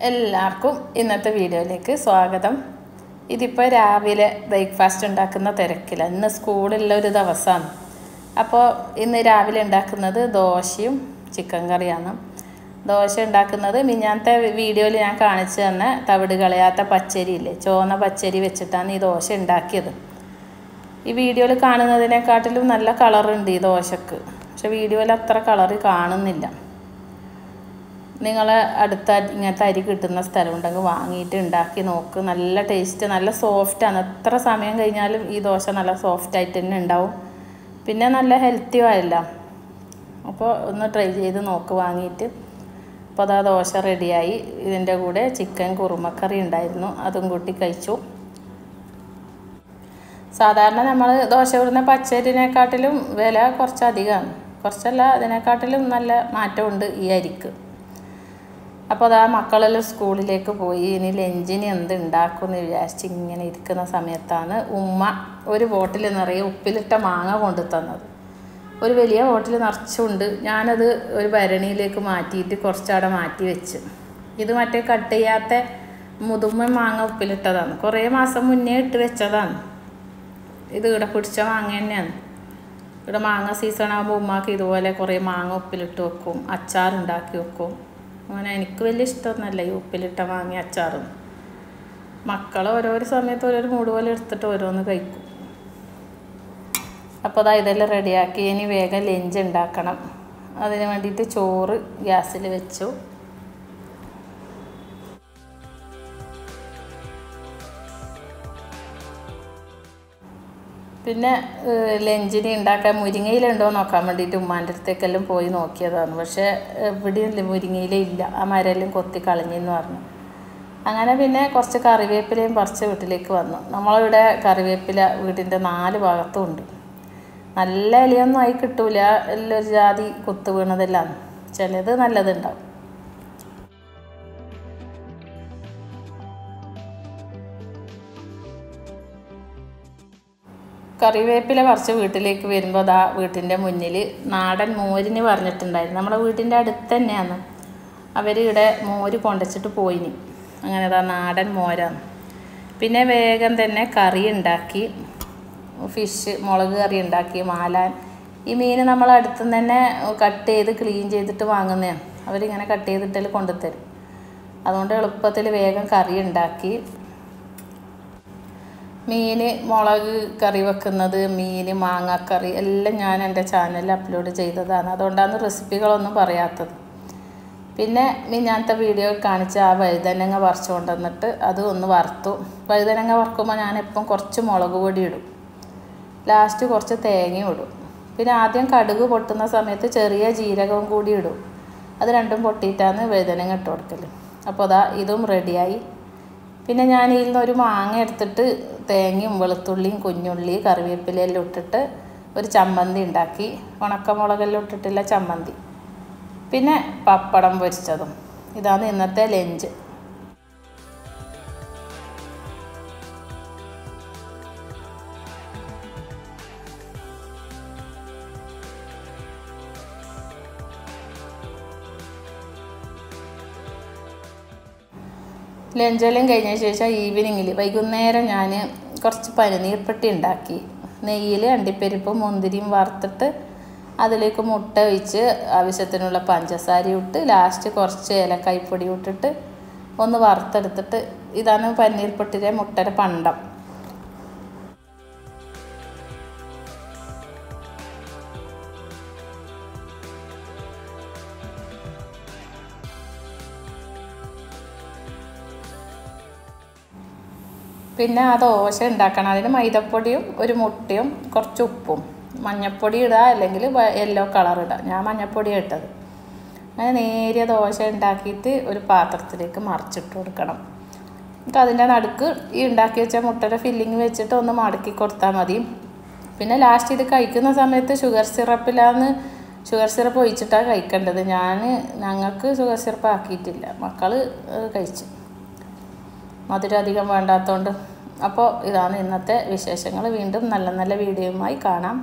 എല്ലാവർക്കും ഇന്നത്തെ വീഡിയോയിലേക്ക് സ്വാഗതം. ഇതിപ്പോൾ രാവിലെ ബ്രേക്ക്ഫാസ്റ്റ് ഉണ്ടാക്കുന്ന തിരക്കില്ല. ഇന്ന് സ്കൂളുള്ള ഒരു ദിവസമാണ്. അപ്പോൾ ഇന്ന് രാവിലെ ഉണ്ടാക്കുന്നത് ദോശയും ചിക്കൻ കറിയാണ്. ദോശ ഉണ്ടാക്കുന്നത് മിഞ്ഞാന്നത്തെ വീഡിയോയിൽ ഞാൻ കാണിച്ചു തന്നെ തവിട് കളയാത്ത പച്ചരിയില്ലേ, ചുവന്ന പച്ചരി വെച്ചിട്ടാണ് ഈ ദോശ ഉണ്ടാക്കിയത്. ഈ വീഡിയോയിൽ കാണുന്നതിനെക്കാട്ടിലും നല്ല കളറുണ്ട് ഈ ദോശക്ക്, പക്ഷെ വീഡിയോയിൽ അത്ര കളറ് കാണുന്നില്ല. നിങ്ങൾ അടുത്ത ഇങ്ങനത്തെ അരി കിട്ടുന്ന സ്ഥലം ഉണ്ടെങ്കിൽ വാങ്ങിയിട്ട് ഉണ്ടാക്കി നോക്ക്. നല്ല ടേസ്റ്റ്, നല്ല സോഫ്റ്റാണ്. എത്ര സമയം കഴിഞ്ഞാലും ഈ ദോശ നല്ല സോഫ്റ്റായിട്ട് തന്നെ ഉണ്ടാവും. പിന്നെ നല്ല ഹെൽത്തിയും ആയില്ല. അപ്പോൾ ഒന്ന് ട്രൈ ചെയ്ത് നോക്ക് വാങ്ങിയിട്ട്. അപ്പോൾ അതാ ദോശ റെഡിയായി. ഇതിൻ്റെ കൂടെ ചിക്കൻ കുറുമക്കറി ഉണ്ടായിരുന്നു, അതും കൂട്ടി കഴിച്ചു. സാധാരണ നമ്മൾ ദോശ ഇടുന്ന പച്ചരിനെക്കാട്ടിലും വില കുറച്ചധികമാണ്. കുറച്ചല്ല, അതിനെക്കാട്ടിലും നല്ല മാറ്റമുണ്ട് ഈ അരിക്ക്. അപ്പോൾ അതാ മക്കളെല്ലാം സ്കൂളിലേക്ക് പോയി. ഇനി ലഞ്ചിന് എന്ത് ഉണ്ടാക്കുമെന്ന് വിചാരിച്ച് ഇങ്ങനെ ഇരിക്കുന്ന സമയത്താണ് ഉമ്മ ഒരു ബോട്ടിൽ നിറയെ ഉപ്പിലിട്ട മാങ്ങ കൊണ്ടു തന്നത്. ഒരു വലിയ ബോട്ടിൽ നിറച്ചുണ്ട്. ഞാനത് ഒരു ഭരണിയിലേക്ക് മാറ്റിയിട്ട് കുറച്ചവിടെ മാറ്റി വെച്ച്. ഇത് മറ്റേ കട്ട് ചെയ്യാത്ത മുതുമ മാങ്ങ ഉപ്പിലിട്ടതാണ്. കുറേ മാസം മുന്നേ ഇട്ട് വെച്ചതാണ്. ഇത് ഇവിടെ പിടിച്ച മാങ്ങ തന്നെയാണ്. ഇവിടെ മാങ്ങ സീസൺ ആകുമ്പോൾ ഉമ്മാക്ക് ഇതുപോലെ കുറേ മാങ്ങ ഉപ്പിലിട്ട് വെക്കും, അച്ചാറുണ്ടാക്കി വെക്കും. അങ്ങനെ എനിക്ക് വലിയ ഇഷ്ടമൊന്നുമല്ല ഈ ഉപ്പിലിട്ട മാങ്ങ അച്ചാറും. മക്കൾ ഓരോരോ സമയത്ത് ഓരോരോ മൂട് പോലെ എടുത്തിട്ട് ഓരോന്ന് കഴിക്കും. അപ്പോൾ അതാ ഇതെല്ലാം റെഡിയാക്കി. ഇനി വേഗം ലഞ്ച് ഉണ്ടാക്കണം. അതിന് വേണ്ടിയിട്ട് ചോറ് ഗ്യാസിൽ വെച്ചു. പിന്നെ ലഞ്ചിന് ഉണ്ടാക്കാൻ മുരിങ്ങയിലുണ്ടോ നോക്കാൻ വേണ്ടിയിട്ട് ഉമ്മാൻ്റെ അടുത്തേക്കെല്ലാം പോയി നോക്കിയതാണ്. പക്ഷേ എവിടെയും മുരിങ്ങയില ഇല്ല. ആ മരമെല്ലാം കൊത്തി കളഞ്ഞെന്ന് പറഞ്ഞു. അങ്ങനെ പിന്നെ കുറച്ച് കറിവേപ്പിലയും പറിച്ച് വീട്ടിലേക്ക് വന്നു. നമ്മളിവിടെ കറിവേപ്പില വീടിൻ്റെ 4 ഭാഗത്തും ഉണ്ട്. നല്ല ഇലയൊന്നും ആയി കിട്ടൂല, എല്ലാം ഒരു ജാതി കുത്തു വീണതെല്ലാം. ചിലത് നല്ലതുണ്ടാവും. കറിവേപ്പില പറിച്ച് വീട്ടിലേക്ക് വരുമ്പോൾ അതാ വീട്ടിൻ്റെ മുന്നിൽ നാടൻ മോരിന് പറഞ്ഞിട്ടുണ്ടായിരുന്നു. നമ്മുടെ വീട്ടിൻ്റെ അടുത്ത് തന്നെയാണ്. അവർ ഇവിടെ മോര് കൊണ്ടുവച്ചിട്ട് പോയിനി. അങ്ങനെ അതാ നാടൻ മോരാണ്. പിന്നെ വേഗം തന്നെ കറി ഉണ്ടാക്കി. ഫിഷ് മുളക് കറി ഉണ്ടാക്കി. മാലാൻ ഈ മീൻ നമ്മൾ അടുത്തുനിന്ന് തന്നെ കട്ട് ചെയ്ത് ക്ലീൻ ചെയ്തിട്ട് വാങ്ങുന്നതാണ്. അവരിങ്ങനെ കട്ട് ചെയ്തിട്ട് കൊണ്ടുതരും. അതുകൊണ്ട് എളുപ്പത്തിൽ വേഗം കറി ഉണ്ടാക്കി. മീൻ മുളക് കറി വെക്കുന്നത്, മീൻ മാങ്ങാക്കറി എല്ലാം ഞാൻ എൻ്റെ ചാനലിൽ അപ്ലോഡ് ചെയ്തതാണ്. അതുകൊണ്ടാണ് റെസിപ്പികളൊന്നും പറയാത്തത്. പിന്നെ മിഞ്ഞാന്നത്തെ വീഡിയോ കാണിച്ച ആ വഴുതനങ്ങ പറിച്ചു കൊണ്ടുവന്നിട്ട് അത് ഒന്ന് വറുത്തു. വഴുതനങ്ങ വറുക്കുമ്പോൾ ഞാനിപ്പം കുറച്ച് മുളക് പൊടി ഇടും, ലാസ്റ്റ് കുറച്ച് തേങ്ങയും ഇടും. പിന്നെ ആദ്യം കടുക് പൊട്ടുന്ന സമയത്ത് ചെറിയ ജീരകവും കൂടി ഇടും. അത് രണ്ടും പൊട്ടിയിട്ടാണ് വഴുതനങ്ങ ഇട്ട് കൊടുക്കൽ. അപ്പോൾ അതാ ഇതും റെഡിയായി. പിന്നെ ഞാൻ ഇതിൽ നിന്ന് ഒരു മാങ്ങ എടുത്തിട്ട് തേങ്ങയും വെളുത്തുള്ളിയും കുഞ്ഞുള്ളി കറിവേപ്പിലയെല്ലാം ഇട്ടിട്ട് ഒരു ചമ്മന്തി ഉണ്ടാക്കി. ഉണക്കമുളകെല്ലാം ഇട്ടിട്ടുള്ള ചമ്മന്തി. പിന്നെ പപ്പടം പൊരിച്ചതും. ഇതാണ് ഇന്നത്തെ ലഞ്ച്. ലഞ്ചെല്ലാം കഴിഞ്ഞ ശേഷം ഈവനിങ്ങിൽ വൈകുന്നേരം ഞാൻ കുറച്ച് പനിനീർപ്പെട്ടി ഉണ്ടാക്കി. നെയ്യിൽ അണ്ടിപ്പരിപ്പും മുന്തിരിയും വറുത്തിട്ട് അതിലേക്ക് മുട്ട ഒഴിച്ച് ആവശ്യത്തിനുള്ള പഞ്ചസാര ഇട്ട് ലാസ്റ്റ് കുറച്ച് ഏലക്കായ്പ്പൊടി ഇട്ടിട്ട് ഒന്ന് വറുത്തെടുത്തിട്ട് ഇതാണ് പനീർപ്പെട്ടിയുടെ മുട്ടയുടെ പണ്ടം. പിന്നെ ആ ദോശ ഉണ്ടാക്കണം. അതിന് മൈദപ്പൊടിയും ഒരു മുട്ടയും കുറച്ച് ഉപ്പും മഞ്ഞൾപ്പൊടി ഇടുക, അല്ലെങ്കിൽ യെല്ലോ കളർ ഇടുക. ഞാൻ മഞ്ഞൾപ്പൊടിയാണ് ഇട്ടത്. അങ്ങനെ നേരിയ ദോശ ഉണ്ടാക്കിയിട്ട് ഒരു പാത്രത്തിലേക്ക് മറിച്ചിട്ട് കൊടുക്കണം. എന്നിട്ട് അതിൻ്റെ നടുക്ക് ഈ ഉണ്ടാക്കി വെച്ച മുട്ടയുടെ ഫില്ലിങ് വെച്ചിട്ട് ഒന്ന് മടക്കി കൊടുത്താൽ മതി. പിന്നെ ലാസ്റ്റ് ഇത് കഴിക്കുന്ന സമയത്ത് ഷുഗർ സിറപ്പ് ഒഴിച്ചിട്ടാണ് കഴിക്കേണ്ടത്. ഞങ്ങൾക്ക് ഷുഗർ സിറപ്പ് ആക്കിയിട്ടില്ല. മക്കൾ കഴിച്ചു, മധുരം അധികം വേണ്ടാത്തതുകൊണ്ട്. അപ്പോൾ ഇതാണ് ഇന്നത്തെ വിശേഷങ്ങൾ. വീണ്ടും നല്ല നല്ല വീഡിയോയുമായി കാണാം.